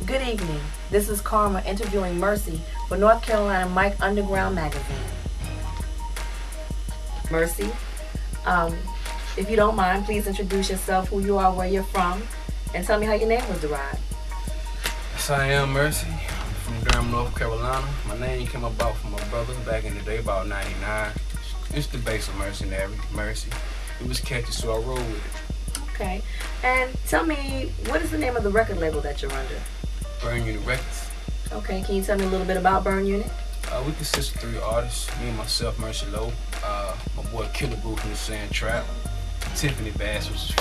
Good evening. This is Karma interviewing Mercee for North Carolina Mike Underground Magazine. Mercee, if you don't mind, please introduce yourself, who you are, where you're from, and tell me how your name was derived. Yes, I am Mercee. I'm from Durham, North Carolina. My name came about from my brother back in the day, about 99. It's the base of Mercee. It was catchy, so I rolled with it. Okay. And tell me, what is the name of the record label that you're under? Burn Unit Records. Okay, can you tell me a little bit about Burn Unit? We consist of 3 artists, me and myself, Mercee Low, my boy Killer Boo from the Sand Trap, Tiffany Bass, which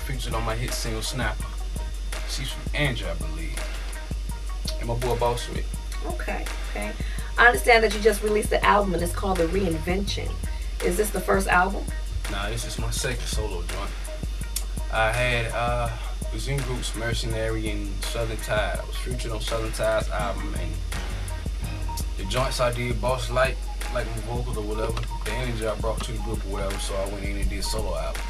featured on my hit single Snapper. She's from Andrew, I believe. And my boy Boss-Smit. Okay. I understand that you just released an album and it's called the Reinvention. Is this the first album? Nah, this is my second solo joint. I was in groups Mercenary and Southern Tide. I was featured on Southern Tide's album, and the joints I did, Boss like my vocals or whatever, the energy I brought to the group or whatever, so I went in and did a solo album.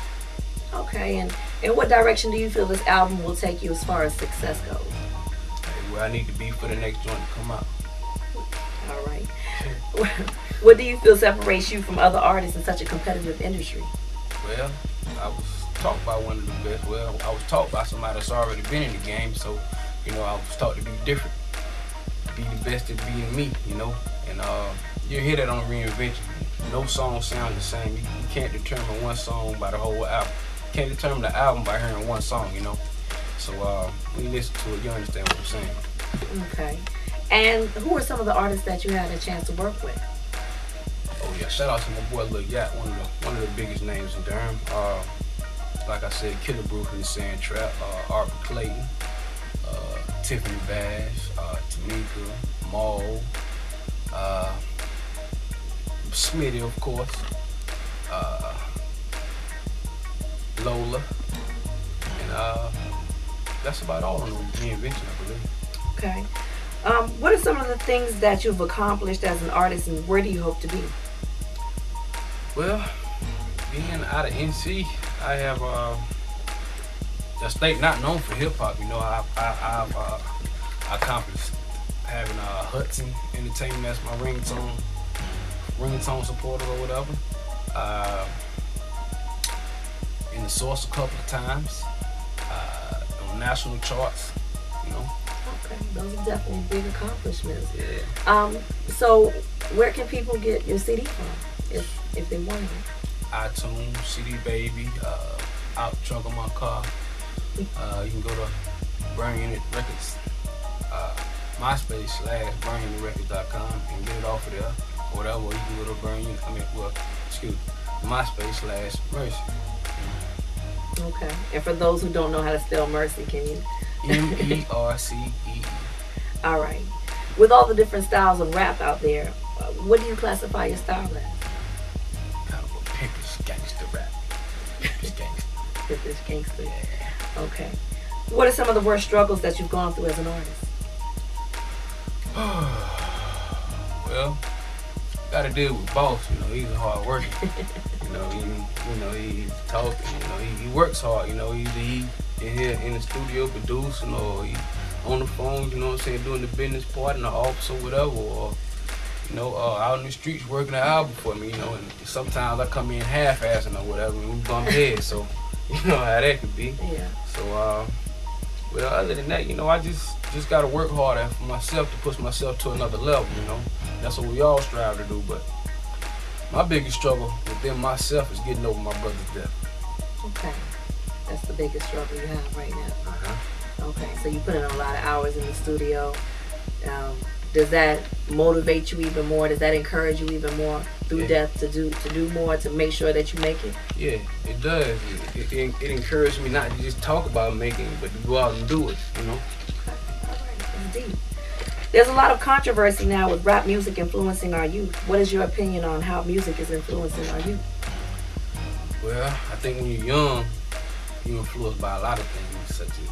Okay, and in what direction do you feel this album will take you as far as success goes? Where I need to be for the next joint to come out. All right. What do you feel separates you from other artists in such a competitive industry? Well, I was taught by one of the best. Well, I was taught by somebody that's already been in the game, so, I was taught to be different. Be the best at being me, And you hear that on Reinvention. No song sounds the same. You can't determine one song by the whole album. You can't determine the album by hearing one song, So when you listen to it, you understand what I'm saying. Okay. And who are some of the artists that you had a chance to work with? Oh yeah, shout out to my boy Lil Yacht, one of the biggest names in Durham. Like I said, Killer Brew from the Sand Trap, Arthur Clayton, Tiffany Bash, Tamika, Maul, Smitty, of course, Lola, and that's about all on the Reinvention, I believe. Okay. What are some of the things that you've accomplished as an artist, and where do you hope to be? Well, being out of NC, I have a state not known for hip hop. I've accomplished having Hudson Entertainment as my ringtone supporter or whatever. In the Source a couple of times, on national charts. Okay, those are definitely big accomplishments. Yeah. So where can people get your CD from if they want it? iTunes, CD Baby, out the trunk of my car. You can go to Burn Unit Records, MySpace /BurnUnitRecords.com and get it off of there or whatever. Or you can go to MySpace /Mercee. Okay. And for those who don't know how to spell Mercee, can you? MERCEE. All right. With all the different styles of rap out there, what do you classify your style as? Kind of a pimpish gangster rap. Pimpish gangster. Yeah. Okay. What are some of the worst struggles that you've gone through as an artist? Well, gotta deal with Boss. He's a hard worker. He talking. He works hard. He in here in the studio producing, or he on the phone, doing the business part in the office or whatever, or out in the streets working the album for me, and sometimes I come in half-assing or whatever and we bump heads, so you know how that could be. Yeah. So well, other than that, I just gotta work harder for myself to push myself to another level, That's what we all strive to do, but my biggest struggle within myself is getting over my brother's death. Okay. That's the biggest struggle you have right now. Uh-huh. Okay, so you put in a lot of hours in the studio. Does that motivate you even more? Does that encourage you even more through death to do more, to make sure that you make it? Yeah, it does. It encouraged me not to just talk about making it, but to go out and do it, Okay, all right, indeed. There's a lot of controversy now with rap music influencing our youth. What is your opinion on how music is influencing our youth? Well, I think when you're young, you're influenced by a lot of things, such as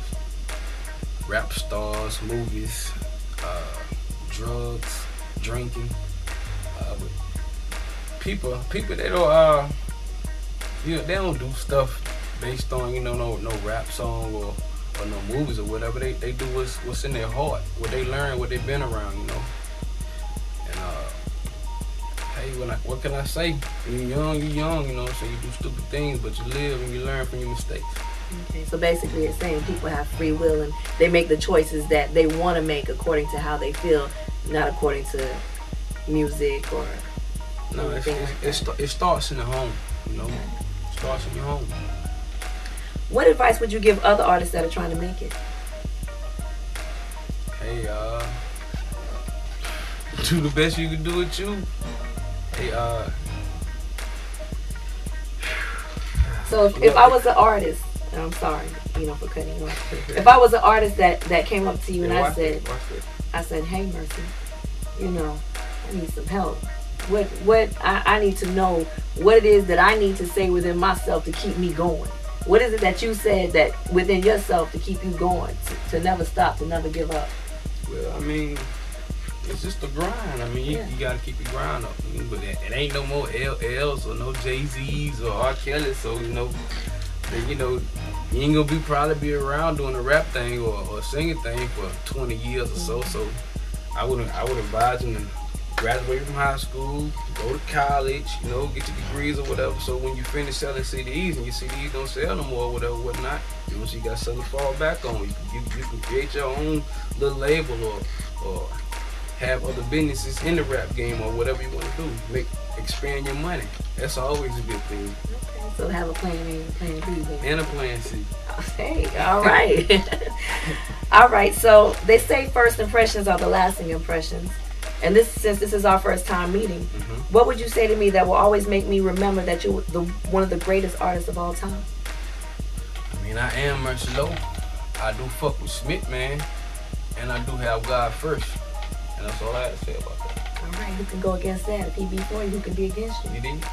rap stars, movies, drugs, drinking. But people they don't, they don't do stuff based on no rap song or or no movies or whatever. They do what's in their heart, what they learn, what they've been around, you know. And hey, what can I say? When you're young, you know. So you do stupid things, but you live and you learn from your mistakes. Okay, so basically it's saying people have free will and they make the choices that they want to make according to how they feel, not according to music or no. It starts in the home, you know. It starts in your home. What advice would you give other artists that are trying to make it? Hey, do the best you can do with you. Hey, so if I was an artist, and I'm sorry, you know, for cutting you off. If I was an artist that came up to you and I said, hey, Mercee, you know, I need some help. What I need to know what it is that I need to say within myself to keep me going. What is it that you said that within yourself to keep you going, to never stop, to never give up? Well, I mean, it's just a grind. I mean, you got to keep your grind up. But it ain't no more LLs or no Jay-Z's or R. Kelly, so, you know, you ain't going to probably be around doing a rap thing or singing thing for 20 years or so. So I would advise them to graduate from high school, go to college, you know, get your degrees or whatever. So when you finish selling CDs and your CDs don't sell no more or whatever, whatnot, you know, so you got something to fall back on. You can create your own little label or have other businesses in the rap game or whatever you want to do. Expand your money. That's always a good thing. Okay, so have a plan A and a plan B. Then. And a plan C. Hey, all right. All right, so they say first impressions are the lasting impressions. And since this is our first time meeting, what would you say to me that will always make me remember that you're one of the greatest artists of all time? I mean, I am Mercee Low. I do fuck with Smit, man. And I do have God first. And that's all I have to say about that. All right, who can go against that? If he be for you, who can be against you? You did?